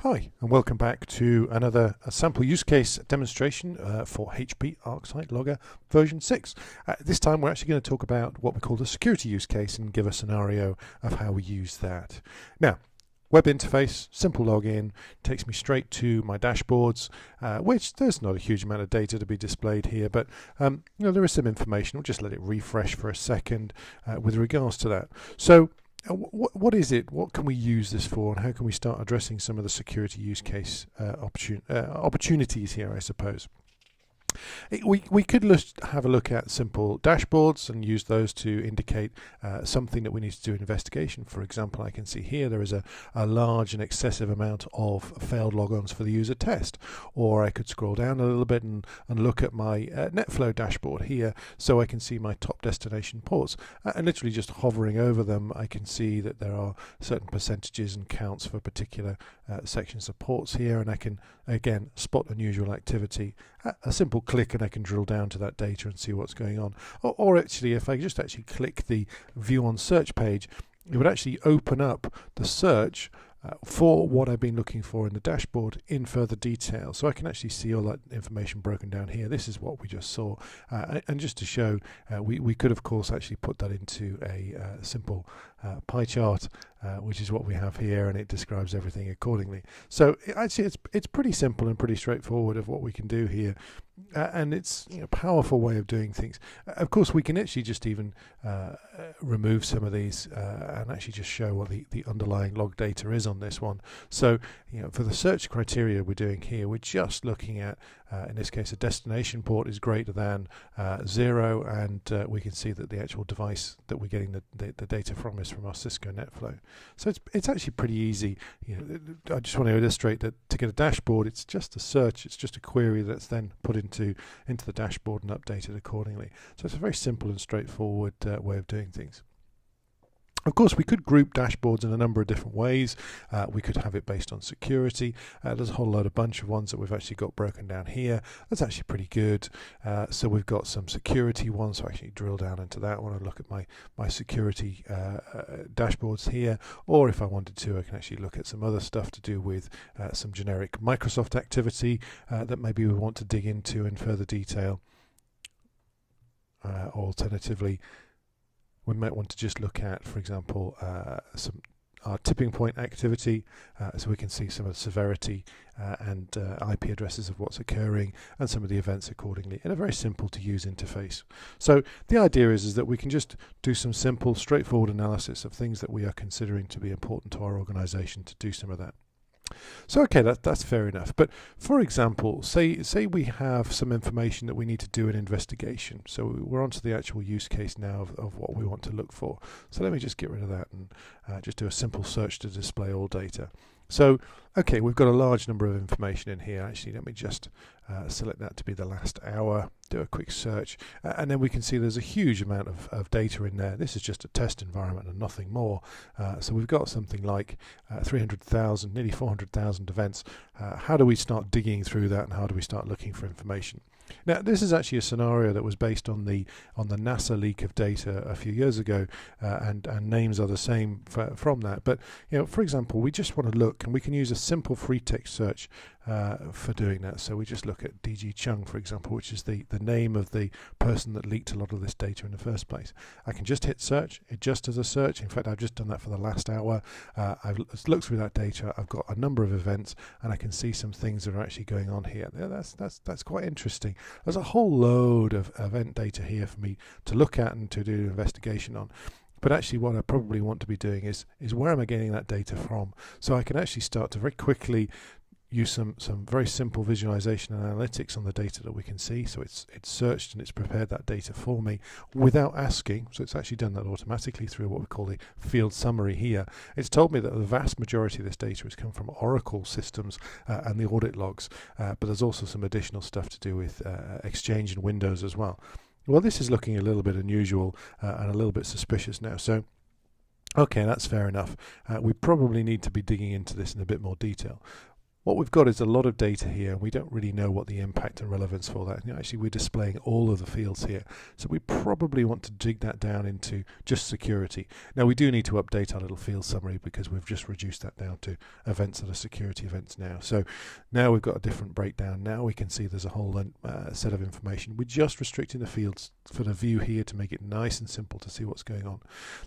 Hi, and welcome back to another sample use case demonstration for HP ArcSight Logger version 6. This time we're actually going to talk about what we call the security use case and give a scenario of how we use that. Now, web interface, simple login, takes me straight to my dashboards, which there's not a huge amount of data to be displayed here, but there is some information. We'll just let it refresh for a second with regards to that. So, what is it? What can we use this for, and how can we start addressing some of the security use case opportunities here, I suppose? We could have a look at simple dashboards and use those to indicate something that we need to do an investigation. For example, I can see here there is a large and excessive amount of failed logons for the user test. Or I could scroll down a little bit and look at my NetFlow dashboard here, so I can see my top destination ports. And literally just hovering over them, I can see that there are certain percentages and counts for particular sections of ports here, and I can again spot unusual activity. A simple click and I can drill down to that data and see what's going on. Or actually, if I just actually click the view on search page, it would actually open up the search for what I've been looking for in the dashboard in further detail. So I can actually see all that information broken down here. This is what we just saw. And just to show, we could of course actually put that into a simple pie chart, which is what we have here, and it describes everything accordingly. So actually it's pretty simple and pretty straightforward of what we can do here. And it's a powerful way of doing things. Of course, we can actually just even remove some of these and actually just show what the underlying log data is on this one. So, for the search criteria we're doing here, we're just looking at, in this case, a destination port is greater than 0, and we can see that the actual device that we're getting the data from is from our Cisco NetFlow. So it's actually pretty easy. I just want to illustrate that to get a dashboard, it's just a search, it's just a query that's then put into the dashboard and updated accordingly. So it's a very simple and straightforward way of doing things. Of course, we could group dashboards in a number of different ways. We could have it based on security. There's a whole bunch of ones that we've actually got broken down here. That's actually pretty good. So we've got some security ones. So I actually drill down into that one and look at my security dashboards here. Or if I wanted to, I can actually look at some other stuff to do with some generic Microsoft activity that maybe we want to dig into in further detail. Alternatively, we might want to just look at, for example, our tipping point activity, so we can see some of the severity and IP addresses of what's occurring and some of the events accordingly in a very simple to use interface. So the idea is that we can just do some simple, straightforward analysis of things that we are considering to be important to our organization to do some of that. So okay, that's fair enough. But for example, say we have some information that we need to do an investigation. So we're onto the actual use case now of what we want to look for. So let me just get rid of that and just do a simple search to display all data. So, okay, we've got a large number of information in here. Actually, let me just select that to be the last hour, do a quick search, and then we can see there's a huge amount of data in there. This is just a test environment and nothing more. So we've got something like 300,000, nearly 400,000 events. How do we start digging through that, and how do we start looking for information? Now, this is actually a scenario that was based on the NASA leak of data a few years ago, and names are the same from that. But for example, we just want to look, and we can use a simple free text search for doing that. So we just look at DG Chung, for example, which is the name of the person that leaked a lot of this data in the first place. I can just hit search. It just does a search. In fact, I've just done that for the last hour. I've looked through that data. I've got a number of events, and I can see some things that are actually going on here. That's quite interesting. There's a whole load of event data here for me to look at and to do an investigation on. But actually what I probably want to be doing is where am I getting that data from? So I can actually start to very quickly use some very simple visualization and analytics on the data that we can see. So it's searched and it's prepared that data for me without asking. So it's actually done that automatically through what we call the field summary here. It's told me that the vast majority of this data has come from Oracle systems and the audit logs, but there's also some additional stuff to do with Exchange and Windows as well. Well, this is looking a little bit unusual and a little bit suspicious now. So okay, that's fair enough. We probably need to be digging into this in a bit more detail. what we've got is a lot of data here, and we don't really know what the impact and relevance for that. Actually, we're displaying all of the fields here, so we probably want to dig that down into just security. Now, we do need to update our little field summary because we've just reduced that down to events that are security events now. So now we've got a different breakdown. Now we can see there's a whole set of information. We're just restricting the fields for the view here to make it nice and simple to see what's going on.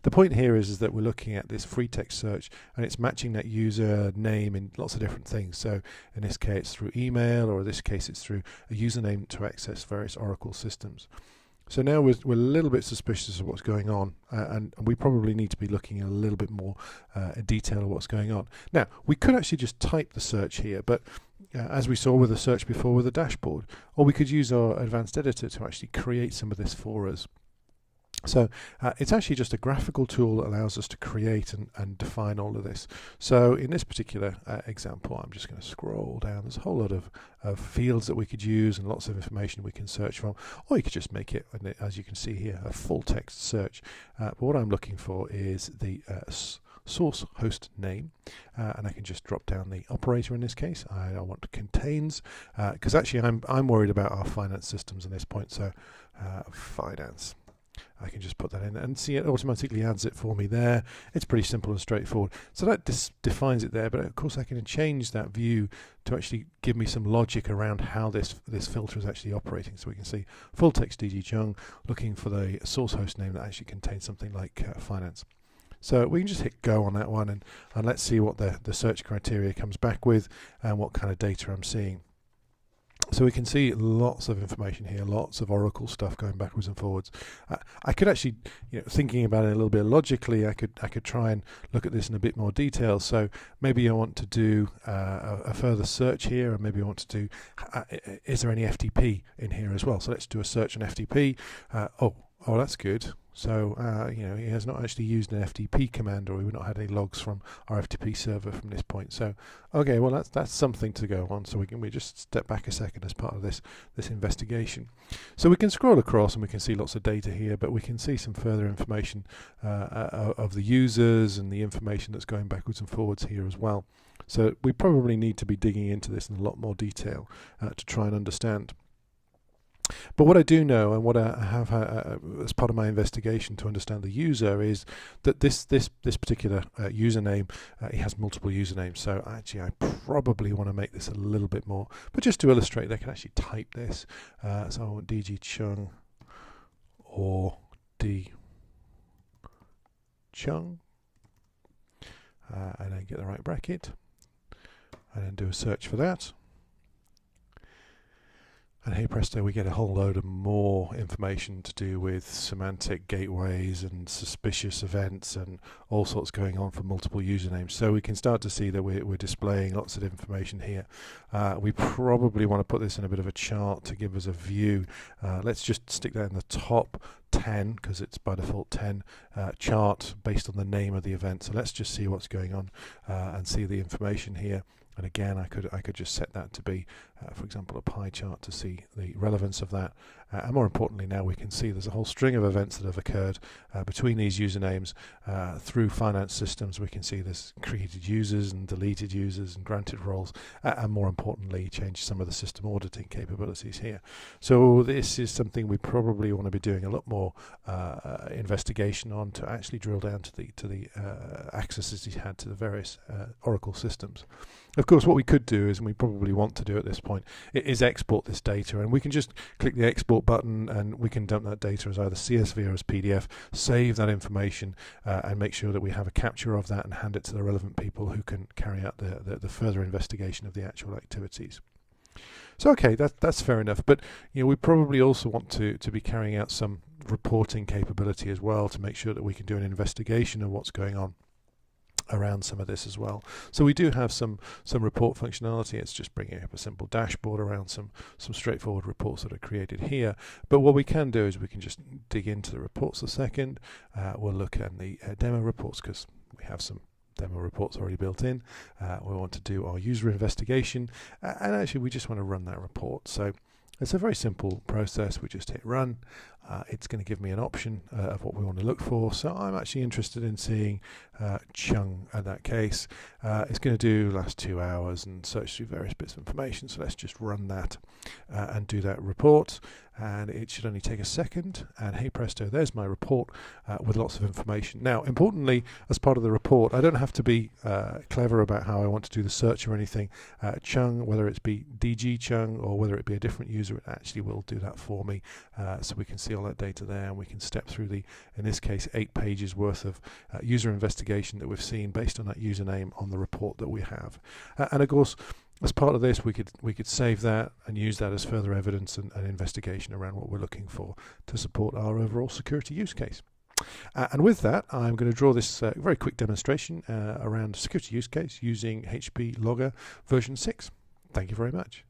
The point here is that we're looking at this free text search, and it's matching that user name in lots of different things. So in this case it's through email, or in this case it's through a username to access various Oracle systems. So now we're a little bit suspicious of what's going on, and we probably need to be looking in a little bit more detail of what's going on. Now, we could actually just type the search here, but as we saw with the search before with the dashboard, or we could use our advanced editor to actually create some of this for us. So it's actually just a graphical tool that allows us to create and define all of this. So in this particular example, I'm just going to scroll down. There's a whole lot of fields that we could use and lots of information we can search from, or you could just make it, as you can see here, a full text search. But what I'm looking for is the source host name, and I can just drop down the operator in this case. I want contains, because actually I'm worried about our finance systems at this point. So finance. I can just put that in and see it automatically adds it for me there. It's pretty simple and straightforward. So that defines it there, but of course I can change that view to actually give me some logic around how this filter is actually operating. So we can see full text DG Chung looking for the source host name that actually contains something like finance. So we can just hit go on that one, and let's see what the search criteria comes back with and what kind of data I'm seeing. So we can see lots of information here, lots of Oracle stuff going backwards and forwards. I could actually, thinking about it a little bit logically, I could try and look at this in a bit more detail. So maybe I want to do a further search here, and maybe I want to do, is there any FTP in here as well? So let's do a search on FTP. Oh, that's good. So, he has not actually used an FTP command, or we've not had any logs from our FTP server from this point. So, okay, well, that's something to go on. So we just step back a second as part of this investigation. So we can scroll across and we can see lots of data here, but we can see some further information of the users and the information that's going backwards and forwards here as well. So we probably need to be digging into this in a lot more detail to try and understand. But what I do know, and what I have as part of my investigation to understand the user, is that this particular username, it has multiple usernames. So actually, I probably want to make this a little bit more. But just to illustrate, they can actually type this. So I want DG Chung or D Chung, and then get the right bracket, and then do a search for that. And hey presto, we get a whole load of more information to do with semantic gateways and suspicious events and all sorts going on for multiple usernames. So we can start to see that we're displaying lots of information here. We probably want to put this in a bit of a chart to give us a view. Let's just stick that in the top 10, because it's by default 10 chart based on the name of the event. So let's just see what's going on and see the information here. And again, I could just set that to be, for example, a pie chart to see the relevance of that. And more importantly, now we can see there's a whole string of events that have occurred between these usernames through finance systems. We can see there's created users and deleted users and granted roles, and more importantly, change some of the system auditing capabilities here. So this is something we probably want to be doing a lot more investigation on to actually drill down to the accesses he had to the various Oracle systems. Of course, what we could do is, and we probably want to do at this point, is export this data, and we can just click the export button and we can dump that data as either CSV or as PDF, save that information, and make sure that we have a capture of that and hand it to the relevant people who can carry out the further investigation of the actual activities. So okay, that's fair enough, but we probably also want to be carrying out some reporting capability as well to make sure that we can do an investigation of what's going on around some of this as well. So we do have some report functionality. It's just bringing up a simple dashboard around some straightforward reports that are created here. But what we can do is we can just dig into the reports a second. We'll look at the demo reports, because we have some demo reports already built in. We want to do our user investigation, and actually we just want to run that report. So It's a very simple process. We just hit run. It's going to give me an option of what we want to look for. So I'm actually interested in seeing Chung in that case. It's going to do last 2 hours and search through various bits of information. So let's just run that and do that report. And it should only take a second. And hey presto, there's my report with lots of information. Now, importantly, as part of the report, I don't have to be clever about how I want to do the search or anything. Chung, whether it's be DG Chung or whether it be a different user, it actually will do that for me. So we can see all that data there, and we can step through the, in this case, 8 pages worth of user investigation that we've seen based on that username on the report that we have. And of course, as part of this, we could save that and use that as further evidence and investigation around what we're looking for to support our overall security use case. And with that, I'm going to draw this very quick demonstration around security use case using HP Logger version 6. Thank you very much.